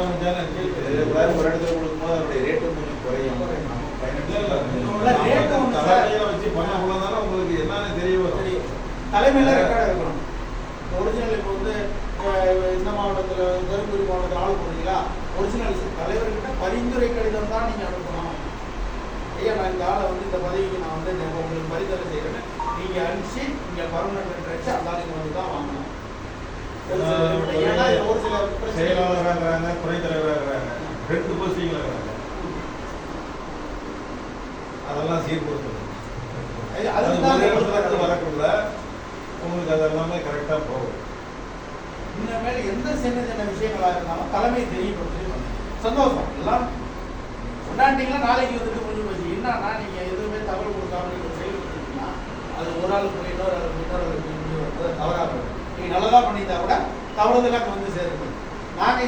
ஒரு இடத்துல கொடுக்கும்போது அதனுடைய ரேட்டும் கொஞ்சம் குறையும். வச்சு பண்ண உங்களுக்கு என்னன்னு தெரிய வரும். தலைமையில ரெக்கார்டு இருக்கணும். ஒரிஜினல் இப்போ வந்து இந்த மாவட்டத்தில் தருமபுரி மாவட்டத்தில் ஆள் போடுறீங்களா, ஒரிஜினல் தலைவர்கிட்ட பரிந்துரை கடிதம் தான் நீங்கள் அனுப்பணும். ஐயா நான் இந்த ஆளை வந்து இந்த பதவிக்கு நான் வந்து உங்களுக்கு பரிந்துரை செய்கிறேன்னு நீங்கள் அனுப்பிச்சு நீங்கள் பர்மனன்ட் வச்சு அந்த ஆளுங்க வந்து தான் வாங்கணும். ஏன்னா ஒரு சில செயலாளராகிறாங்க, துணைத் தலைவராகிறாங்க, 2 போஸ்டிங்ல இருக்கிறாங்க. அதெல்லாம் சீர்படுத்தணும். அது வரக்குள்ள உங்களுக்கு அது எல்லாமே கரெக்டாக போகும். இனிமேல் எந்த சின்ன சின்ன விஷயங்களாக இருந்தாலும் தலைமை தெரியப்படுத்தி சந்தோஷம். எல்லாம் கொண்டாண்டிங்களா நாளைக்கு வந்துட்டு முடிஞ்சு போச்சு. என்னன்னா நீங்கள் எதுவுமே தகவல் கொடுக்காம நீங்கள் செயல்படுத்திங்கன்னா அது ஒரு ஆளுக்கு இன்னொரு தவறாக போகும். நீங்கள் நல்லதாக பண்ணியிருந்தா கூட தவறுதலாக வந்து சேருங்க. நாங்கள்